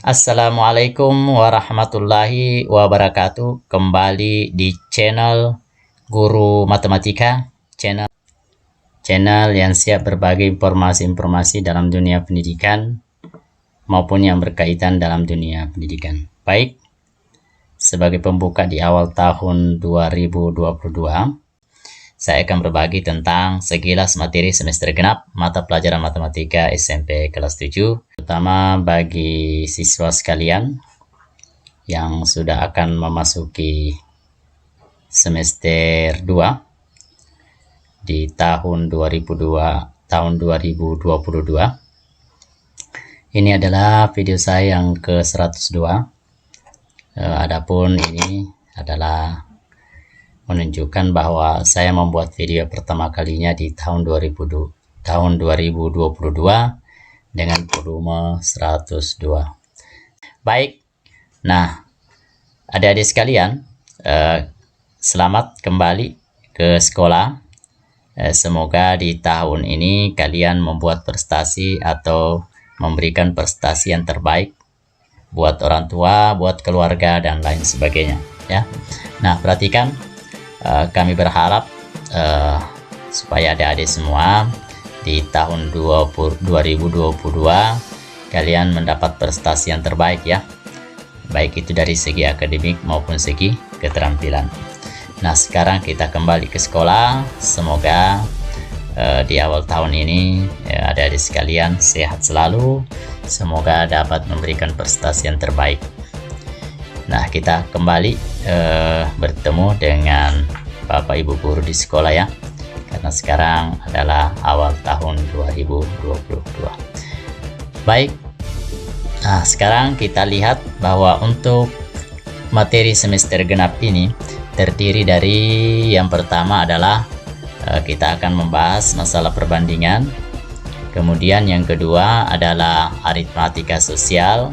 Assalamualaikum warahmatullahi wabarakatuh. Kembali di channel Guru Matematika, channel yang siap berbagi informasi-informasi dalam dunia pendidikan maupun yang berkaitan dalam dunia pendidikan. Baik, sebagai pembuka di awal tahun 2022, saya akan berbagi tentang sekilas materi semester genap mata pelajaran matematika SMP kelas 7, terutama bagi siswa sekalian yang sudah akan memasuki semester 2 di tahun 2022. Ini adalah video saya yang ke-102. Adapun ini adalah menunjukkan bahwa saya membuat video pertama kalinya di tahun 2022 dengan volume 102. Baik, nah adik-adik sekalian, selamat kembali ke sekolah. Semoga di tahun ini kalian membuat prestasi atau memberikan prestasi yang terbaik buat orang tua, buat keluarga, dan lain sebagainya ya. Nah, perhatikan, kami berharap supaya adik-adik semua di tahun 2022 kalian mendapat prestasi yang terbaik ya, baik itu dari segi akademik maupun segi keterampilan. Nah, sekarang kita kembali ke sekolah. Semoga di awal tahun ini adik-adik sekalian sehat selalu, semoga dapat memberikan prestasi yang terbaik. Nah, kita kembali bertemu dengan Bapak Ibu guru di sekolah ya, karena sekarang adalah awal tahun 2022. Baik, nah sekarang kita lihat bahwa untuk materi semester genap ini terdiri dari yang pertama adalah kita akan membahas masalah perbandingan, kemudian yang kedua adalah aritmatika sosial,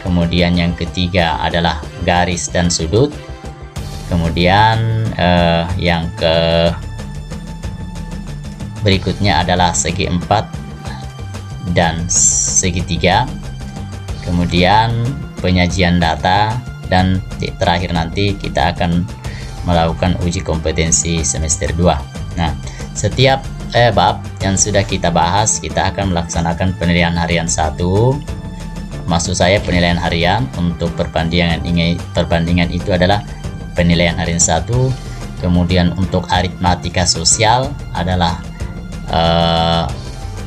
kemudian yang ketiga adalah garis dan sudut, kemudian yang berikutnya adalah segi 4 dan segitiga, kemudian penyajian data, dan terakhir nanti kita akan melakukan uji kompetensi semester 2. Nah, setiap bab yang sudah kita bahas, kita akan melaksanakan penilaian harian 1. Maksud saya penilaian harian untuk perbandingan itu adalah penilaian harian 1. Kemudian untuk aritmatika sosial adalah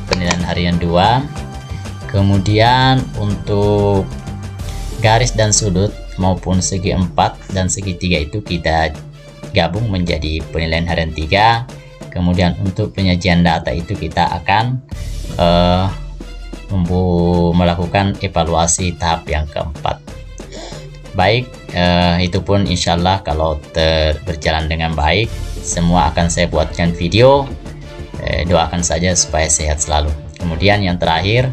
penilaian harian 2. Kemudian untuk garis dan sudut maupun segi 4 dan segitiga itu kita gabung menjadi penilaian harian 3. Kemudian untuk penyajian data itu kita akan melakukan evaluasi tahap yang keempat. Baik, itu pun insya Allah kalau berjalan dengan baik, semua akan saya buatkan video. Doakan saja supaya sehat selalu. Kemudian yang terakhir,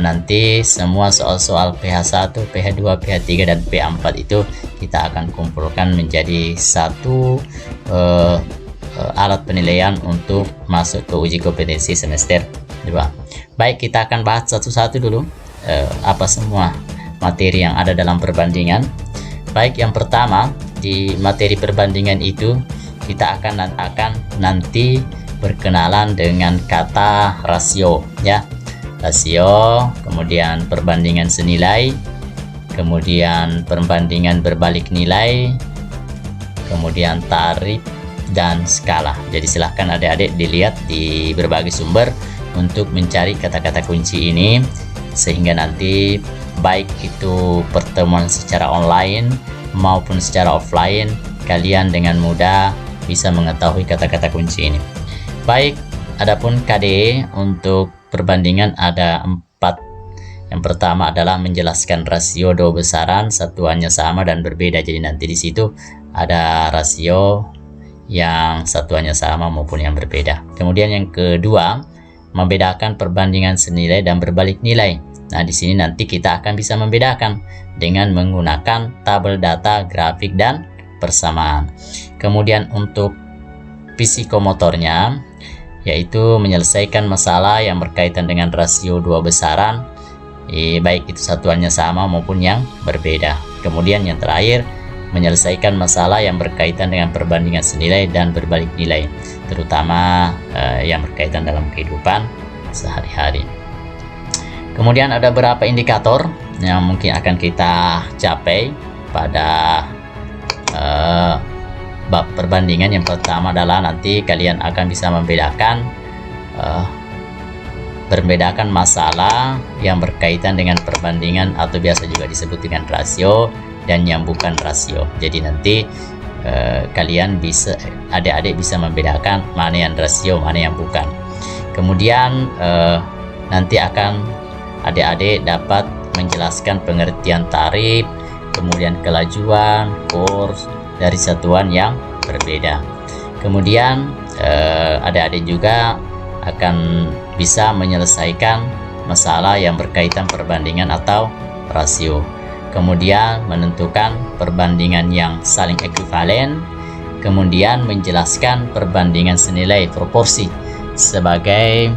nanti semua soal-soal PH1, PH2, PH3 dan PH4 itu kita akan kumpulkan menjadi satu alat penilaian untuk masuk ke uji kompetensi semester 2. Baik, kita akan bahas satu-satu dulu apa semua materi yang ada dalam perbandingan. Baik, yang pertama di materi perbandingan itu kita akan nanti berkenalan dengan kata rasio ya. Rasio, kemudian perbandingan senilai, kemudian perbandingan berbalik nilai, kemudian tarif dan skala. Jadi silahkan adik-adik dilihat di berbagai sumber untuk mencari kata-kata kunci ini, sehingga nanti baik itu pertemuan secara online maupun secara offline, kalian dengan mudah bisa mengetahui kata-kata kunci ini. Baik, adapun KDE untuk perbandingan ada 4. Yang pertama adalah menjelaskan rasio dua besaran, satuannya sama dan berbeda. Jadi nanti di situ ada rasio yang satuannya sama maupun yang berbeda. Kemudian yang kedua, membedakan perbandingan senilai dan berbalik nilai. Nah, di sini nanti kita akan bisa membedakan dengan menggunakan tabel data, grafik, dan persamaan. Kemudian untuk psikomotornya, yaitu menyelesaikan masalah yang berkaitan dengan rasio dua besaran baik itu satuannya sama maupun yang berbeda. Kemudian yang terakhir, menyelesaikan masalah yang berkaitan dengan perbandingan senilai dan berbalik nilai, terutama yang berkaitan dalam kehidupan sehari-hari. Kemudian ada beberapa indikator yang mungkin akan kita capai pada bab perbandingan. Yang pertama adalah nanti kalian akan bisa membedakan masalah yang berkaitan dengan perbandingan atau biasa juga disebut dengan rasio dan yang bukan rasio. Jadi nanti kalian bisa, adik-adik bisa membedakan mana yang rasio, mana yang bukan. Kemudian nanti akan adik-adik dapat menjelaskan pengertian tarif, kemudian kelajuan, kurs dari satuan yang berbeda. Kemudian adik-adik juga akan bisa menyelesaikan masalah yang berkaitan perbandingan atau rasio. Kemudian menentukan perbandingan yang saling ekuivalen, kemudian menjelaskan perbandingan senilai proporsi sebagai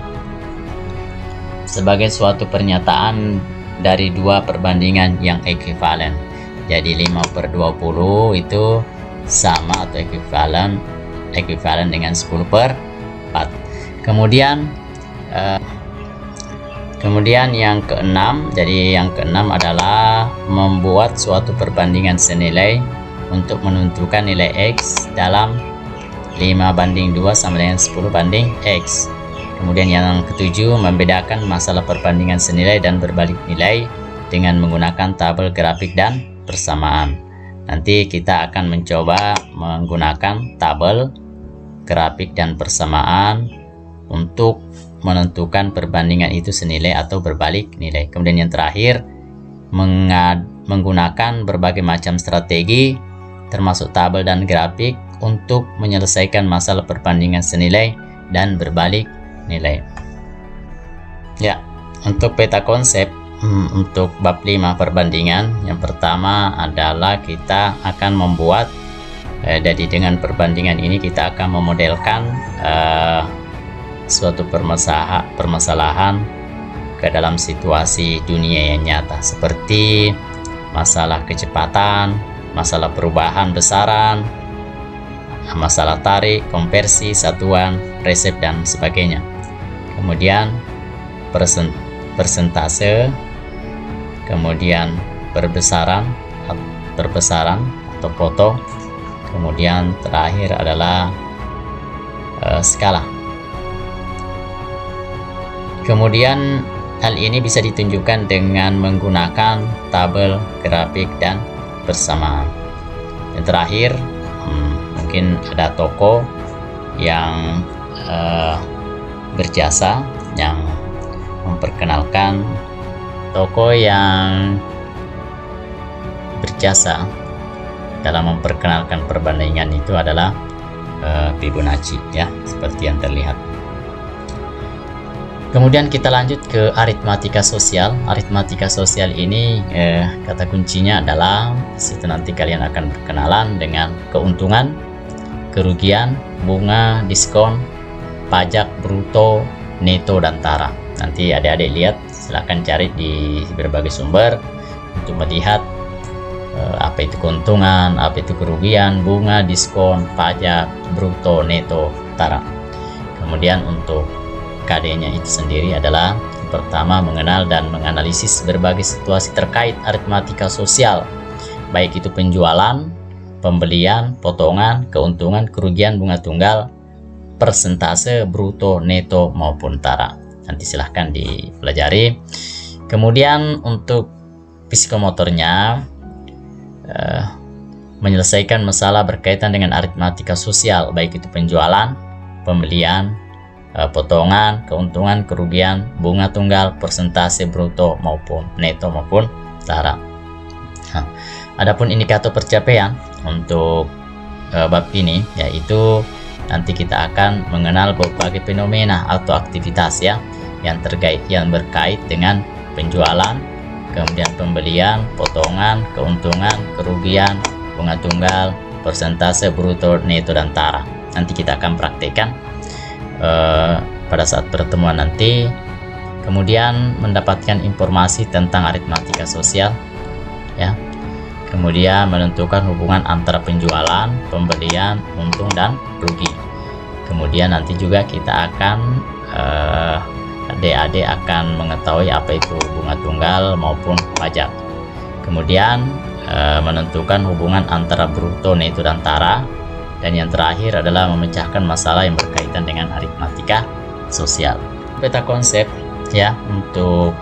suatu pernyataan dari dua perbandingan yang ekuivalen. Jadi 5/20 itu sama atau ekuivalen dengan 10/4. Kemudian yang keenam, jadi yang keenam adalah membuat suatu perbandingan senilai untuk menentukan nilai X dalam 5/2 sama dengan 10/X. Kemudian yang ketujuh, membedakan masalah perbandingan senilai dan berbalik nilai dengan menggunakan tabel grafik dan persamaan. Nanti kita akan mencoba menggunakan tabel grafik dan persamaan untuk menentukan perbandingan itu senilai atau berbalik nilai. Kemudian yang terakhir, menggunakan berbagai macam strategi termasuk tabel dan grafik untuk menyelesaikan masalah perbandingan senilai dan berbalik nilai. Ya, untuk peta konsep untuk bab 5 perbandingan, yang pertama adalah kita akan membuat jadi dengan perbandingan ini kita akan memodelkan suatu permasalahan ke dalam situasi dunia yang nyata, seperti masalah kecepatan, masalah perubahan besaran, masalah tarik, konversi, satuan, resep, dan sebagainya. Kemudian persentase, kemudian perbesaran atau foto, kemudian terakhir adalah skala. Kemudian hal ini bisa ditunjukkan dengan menggunakan tabel, grafik, dan persamaan. Yang terakhir, mungkin ada toko yang berjasa, yang memperkenalkan toko yang berjasa dalam memperkenalkan perbandingan itu adalah Fibonacci, ya, seperti yang terlihat. Kemudian kita lanjut ke aritmatika sosial. Aritmatika sosial ini kata kuncinya adalah situ nanti kalian akan berkenalan dengan keuntungan, kerugian, bunga, diskon, pajak, bruto, neto, dan tara. Nanti adik-adik lihat, silahkan cari di berbagai sumber untuk melihat apa itu keuntungan, apa itu kerugian, bunga, diskon, pajak, bruto, neto, tara. Kemudian untuk KD-nya itu sendiri adalah pertama, mengenal dan menganalisis berbagai situasi terkait aritmatika sosial, baik itu penjualan, pembelian, potongan, keuntungan, kerugian, bunga tunggal, persentase, bruto, neto, maupun tara. Nanti silahkan dipelajari. Kemudian untuk psikomotornya, menyelesaikan masalah berkaitan dengan aritmatika sosial, baik itu penjualan, pembelian, potongan, keuntungan, kerugian, bunga tunggal, persentase, bruto, maupun neto, maupun tara. Nah, adapun indikator pencapaian untuk bab ini, yaitu nanti kita akan mengenal berbagai fenomena atau aktivitas ya yang berkait dengan penjualan, kemudian pembelian, potongan, keuntungan, kerugian, bunga tunggal, persentase, bruto, neto, dan tara. Nanti kita akan praktekkan pada saat pertemuan nanti Kemudian mendapatkan informasi tentang aritmatika sosial, ya. Kemudian menentukan hubungan antara penjualan, pembelian, untung dan rugi. Kemudian nanti juga kita akan adik-adik akan mengetahui apa itu bunga tunggal maupun pajak. Kemudian menentukan hubungan antara bruto, neto dan tara. Dan yang terakhir adalah memecahkan masalah yang berkaitan dengan aritmatika sosial. Peta konsep, ya, untuk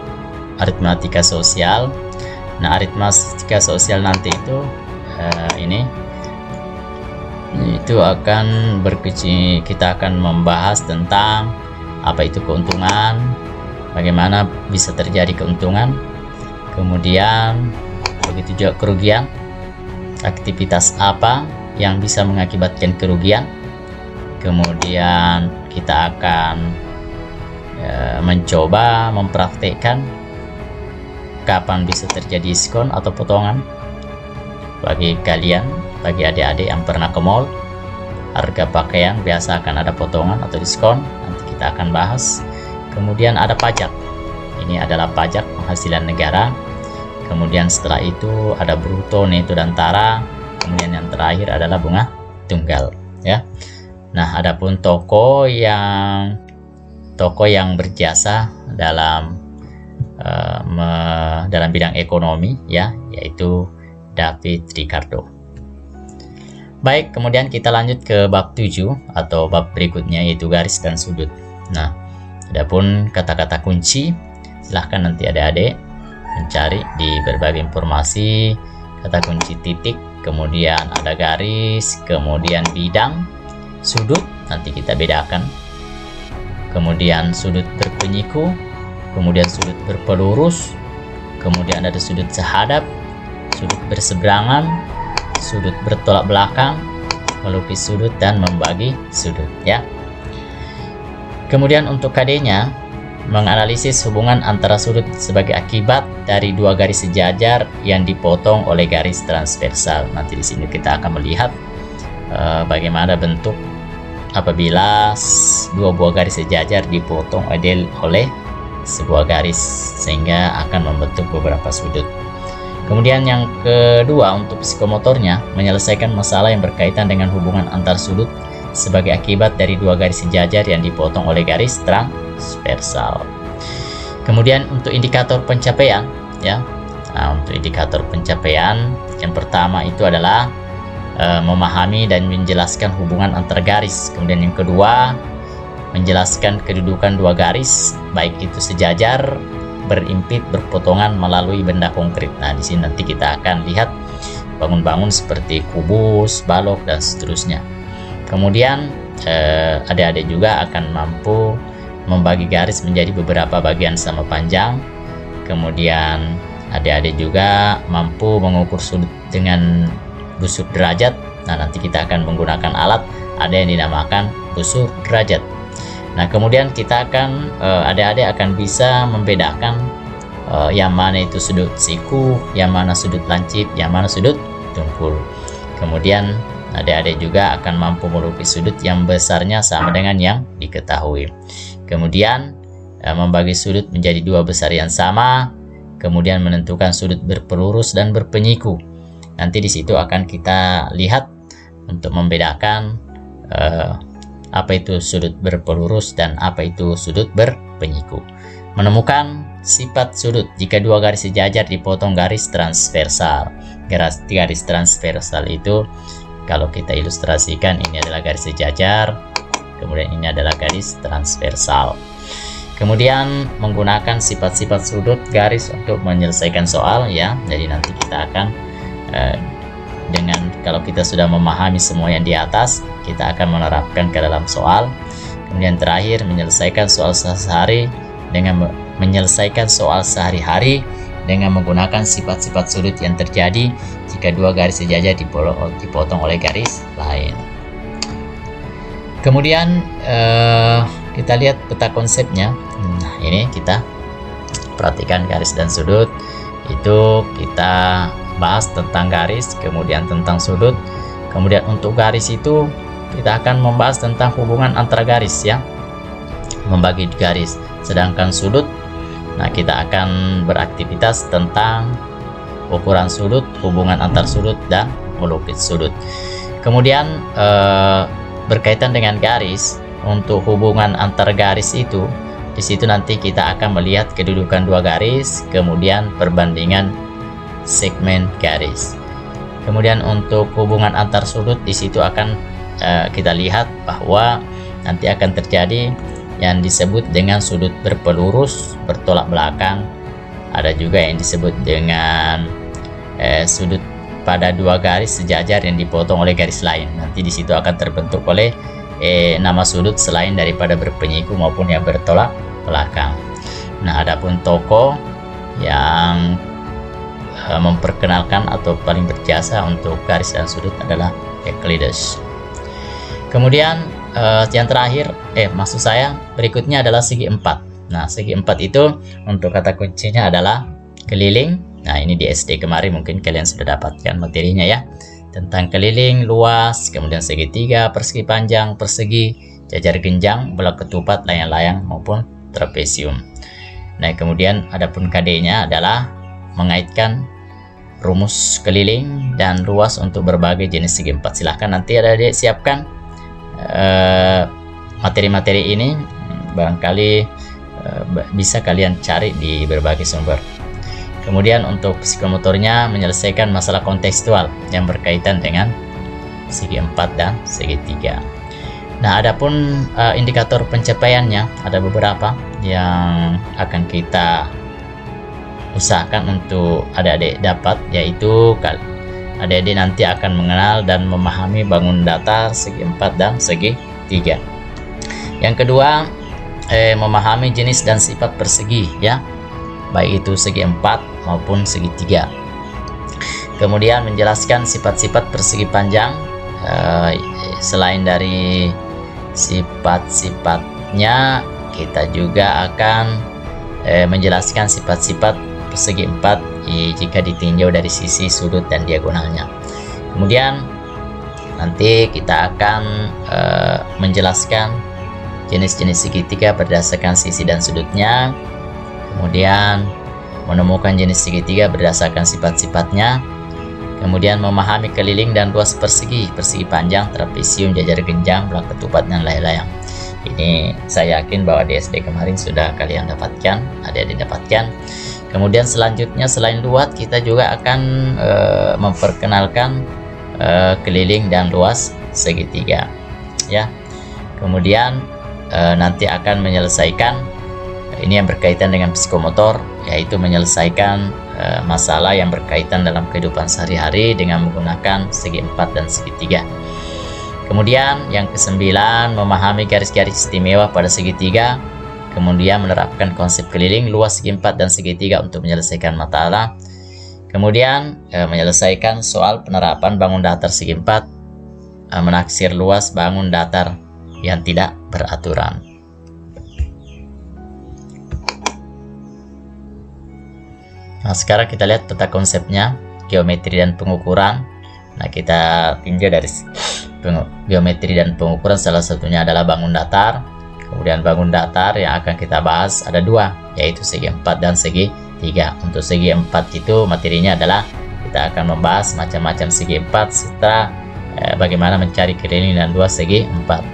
aritmatika sosial. Nah, aritmatika sosial nanti itu kita akan membahas tentang apa itu keuntungan, bagaimana bisa terjadi keuntungan, kemudian begitu juga kerugian, aktivitas apa yang bisa mengakibatkan kerugian. Kemudian kita akan mencoba mempraktekkan kapan bisa terjadi diskon atau potongan. Bagi kalian, bagi adik-adik yang pernah ke mall, harga pakaian biasa akan ada potongan atau diskon, nanti kita akan bahas. Kemudian ada pajak, ini adalah pajak penghasilan negara. Kemudian setelah itu ada bruto, neto dan tara. Kemudian yang terakhir adalah bunga tunggal, ya. Nah, adapun toko yang berjasa dalam bidang ekonomi, ya, yaitu David Ricardo. Baik, kemudian kita lanjut ke bab 7 atau bab berikutnya, yaitu garis dan sudut. Nah, adapun kata-kata kunci, silahkan nanti adik-adik mencari di berbagai informasi. Kata kunci titik, kemudian ada garis, kemudian bidang, sudut, nanti kita bedakan. Kemudian sudut berpenyiku, kemudian sudut berpelurus, kemudian ada sudut sehadap, sudut berseberangan, sudut bertolak belakang, melukis sudut dan membagi sudut, ya. Kemudian untuk KD-nya, menganalisis hubungan antara sudut sebagai akibat dari dua garis sejajar yang dipotong oleh garis transversal. Nanti di sini kita akan melihat bagaimana bentuk apabila dua buah garis sejajar dipotong oleh sebuah garis sehingga akan membentuk beberapa sudut. Kemudian yang kedua, untuk psikomotornya, menyelesaikan masalah yang berkaitan dengan hubungan antar sudut sebagai akibat dari dua garis sejajar yang dipotong oleh garis transversal. Kemudian untuk indikator pencapaian, ya. Nah, untuk indikator pencapaian yang pertama itu adalah memahami dan menjelaskan hubungan antar garis. Kemudian yang kedua, menjelaskan kedudukan dua garis, baik itu sejajar, berimpit, berpotongan melalui benda konkret. Nah, di sini nanti kita akan lihat bangun-bangun seperti kubus, balok dan seterusnya. Kemudian adik-adik juga akan mampu membagi garis menjadi beberapa bagian sama panjang. Kemudian adik-adik juga mampu mengukur sudut dengan busur derajat. Nah, nanti kita akan menggunakan alat, ada yang dinamakan busur derajat. Nah, kemudian kita akan adik-adik akan bisa membedakan yang mana itu sudut siku, yang mana sudut lancip, yang mana sudut tungkul. Kemudian adik-adik juga akan mampu melukis sudut yang besarnya sama dengan yang diketahui. Kemudian membagi sudut menjadi dua besar yang sama, kemudian menentukan sudut berpelurus dan berpenyiku. Nanti di situ akan kita lihat untuk membedakan apa itu sudut berpelurus dan apa itu sudut berpenyiku. Menemukan sifat sudut jika dua garis sejajar dipotong garis transversal. Garis transversal itu kalau kita ilustrasikan, ini adalah garis sejajar, kemudian ini adalah garis transversal. Kemudian menggunakan sifat-sifat sudut garis untuk menyelesaikan soal, ya. Jadi nanti kita akan kalau kita sudah memahami semua yang di atas, kita akan menerapkan ke dalam soal. Kemudian terakhir, menyelesaikan soal sehari-hari dengan menggunakan sifat-sifat sudut yang terjadi jika dua garis sejajar dipotong oleh garis lain. Kemudian kita lihat peta konsepnya. Nah, ini kita perhatikan garis dan sudut. Itu kita bahas tentang garis, kemudian tentang sudut. Kemudian untuk garis itu kita akan membahas tentang hubungan antara garis, ya, membagi garis. Sedangkan sudut Nah, kita akan beraktivitas tentang ukuran sudut, hubungan antar sudut, dan melukis sudut. Kemudian berkaitan dengan garis, untuk hubungan antar garis itu, di situ nanti kita akan melihat kedudukan dua garis, kemudian perbandingan segmen garis. Kemudian untuk hubungan antar sudut, di situ akan kita lihat bahwa nanti akan terjadi yang disebut dengan sudut berpelurus, bertolak belakang. Ada juga yang disebut dengan sudut pada dua garis sejajar yang dipotong oleh garis lain. Nanti di situ akan terbentuk oleh nama sudut selain daripada berpenyiku maupun yang bertolak belakang. Nah, adapun tokoh yang memperkenalkan atau paling berjasa untuk garis dan sudut adalah Euclides. Kemudian yang terakhir, maksud saya berikutnya adalah segi empat. Nah, segi empat itu untuk kata kuncinya adalah keliling. Nah, ini di SD kemarin mungkin kalian sudah dapatkan materinya ya, tentang keliling, luas, kemudian segitiga, persegi panjang, persegi, jajar genjang, bola ketupat, layang-layang maupun trapesium. Nah, kemudian adapun KD-nya adalah mengaitkan rumus keliling dan luas untuk berbagai jenis segi empat. Silahkan nanti adik-adik siapkan materi-materi ini, barangkali bisa kalian cari di berbagai sumber. Kemudian untuk psikomotornya menyelesaikan masalah kontekstual yang berkaitan dengan segi empat dan segitiga. Nah, adapun indikator pencapaiannya ada beberapa yang akan kita usahakan untuk adik-adik dapat, yaitu adik-adik nanti akan mengenal dan memahami bangun datar, segi empat dan segi tiga. Yang kedua, memahami jenis dan sifat persegi ya, baik itu segi empat maupun segitiga. Kemudian menjelaskan sifat-sifat persegi panjang, selain dari sifat-sifatnya, kita juga akan menjelaskan sifat-sifat persegi empat jika ditinjau dari sisi sudut dan diagonalnya. Kemudian nanti kita akan menjelaskan jenis-jenis segitiga berdasarkan sisi dan sudutnya, kemudian menemukan jenis segitiga berdasarkan sifat-sifatnya, kemudian memahami keliling dan luas persegi, persegi panjang, trapesium, jajar genjang, bola ketupat, dan layang-layang. Ini saya yakin bahwa di SD kemarin sudah kalian dapatkan, adik-adik dapatkan. Kemudian selanjutnya selain luas, kita juga akan memperkenalkan keliling dan luas segitiga ya. Kemudian nanti akan menyelesaikan ini yang berkaitan dengan psikomotor, yaitu menyelesaikan masalah yang berkaitan dalam kehidupan sehari-hari dengan menggunakan segi empat dan segitiga. Kemudian yang kesembilan, memahami garis-garis istimewa pada segitiga, kemudian menerapkan konsep keliling, luas, segi empat dan segitiga untuk menyelesaikan masalah. Kemudian menyelesaikan soal penerapan bangun datar segi empat, menaksir luas bangun datar yang tidak beraturan. Nah, sekarang kita lihat tata konsepnya, geometri dan pengukuran. Nah, kita tinjau dari geometri dan pengukuran, salah satunya adalah bangun datar. Kemudian bangun datar yang akan kita bahas ada dua, yaitu segi empat dan segi tiga. Untuk segi empat itu materinya adalah kita akan membahas macam-macam segi empat serta bagaimana mencari keliling dan luas segi empat.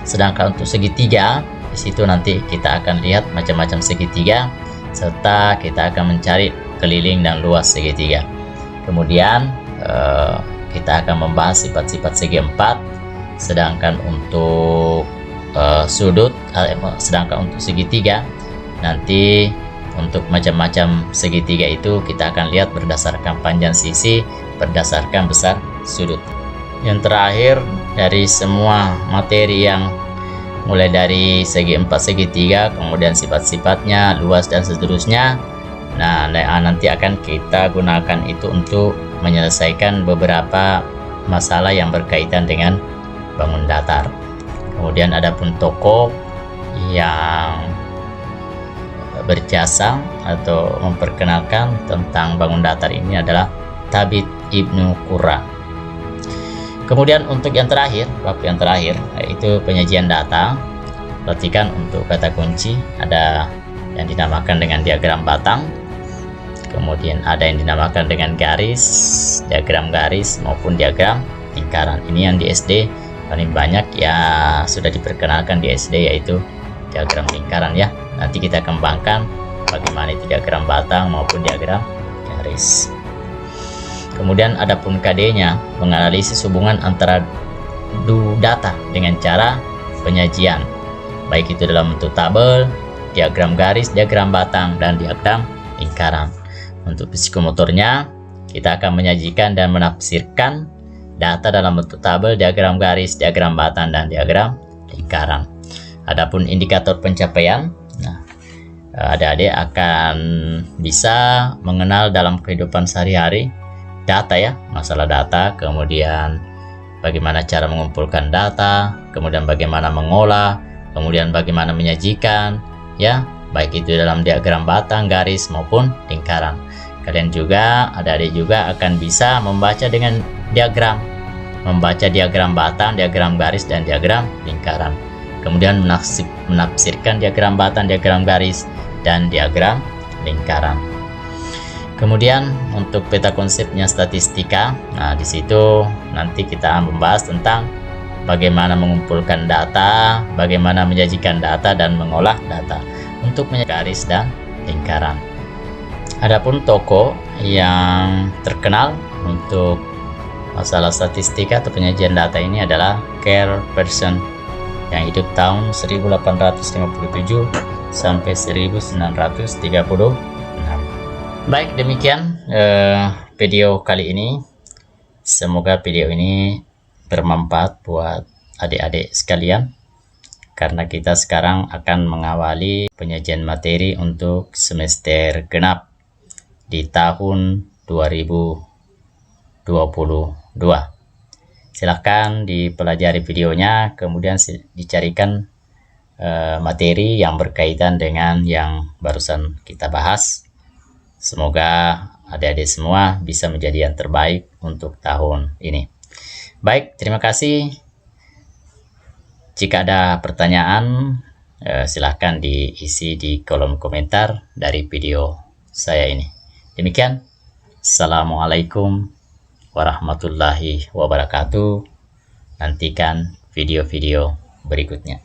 Sedangkan untuk segitiga, di situ nanti kita akan lihat macam-macam segitiga serta kita akan mencari keliling dan luas segitiga. Kemudian kita akan membahas sifat-sifat segi empat. Sedangkan untuk sedangkan untuk segitiga nanti untuk macam-macam segitiga itu kita akan lihat berdasarkan panjang sisi, berdasarkan besar sudut. Yang terakhir dari semua materi yang mulai dari segi empat, segitiga, kemudian sifat-sifatnya, luas dan seterusnya. Nah, nanti akan kita gunakan itu untuk menyelesaikan beberapa masalah yang berkaitan dengan bangun datar. Kemudian adapun tokoh yang berjasa atau memperkenalkan tentang bangun datar ini adalah Thabit Ibnu Qurra. Kemudian untuk yang terakhir, bab yang terakhir, yaitu penyajian data. Perhatikan untuk kata kunci ada yang dinamakan dengan diagram batang, kemudian ada yang dinamakan dengan garis, diagram garis maupun diagram lingkaran. Ini yang di SD paling banyak ya sudah diperkenalkan di SD, yaitu diagram lingkaran ya. Nanti kita kembangkan bagaimana itu diagram batang maupun diagram garis. Kemudian adapun KD-nya menganalisis hubungan antara data dengan cara penyajian, baik itu dalam bentuk tabel, diagram garis, diagram batang, dan diagram lingkaran. Untuk psikomotornya, kita akan menyajikan dan menafsirkan data dalam bentuk tabel, diagram garis, diagram batang, dan diagram lingkaran. Adapun indikator pencapaian, adik-adik akan bisa mengenal dalam kehidupan sehari-hari data ya, masalah data, kemudian bagaimana cara mengumpulkan data, kemudian bagaimana mengolah, kemudian bagaimana menyajikan ya, baik itu dalam diagram batang, garis maupun lingkaran. Kalian juga, adik-adik juga akan bisa membaca dengan diagram, membaca diagram batang, diagram garis, dan diagram lingkaran. Kemudian menafsirkan diagram batang, diagram garis, dan diagram lingkaran. Kemudian untuk peta konsepnya statistika, nah di situ nanti kita membahas tentang bagaimana mengumpulkan data, bagaimana menyajikan data dan mengolah data untuk garis dan lingkaran. Adapun tokoh yang terkenal untuk masalah statistika atau penyajian data ini adalah Carl Pearson yang hidup tahun 1857 sampai 1936. Baik, demikian video kali ini. Semoga video ini bermanfaat buat adik-adik sekalian, karena kita sekarang akan mengawali penyajian materi untuk semester genap di tahun 2022. Silahkan dipelajari videonya, kemudian dicarikan materi yang berkaitan dengan yang barusan kita bahas. Semoga adik-adik semua bisa menjadi yang terbaik untuk tahun ini. Baik, terima kasih. Jika ada pertanyaan, silahkan diisi di kolom komentar dari video saya ini. Demikian, Assalamualaikum warahmatullahi wabarakatuh. Nantikan video-video berikutnya.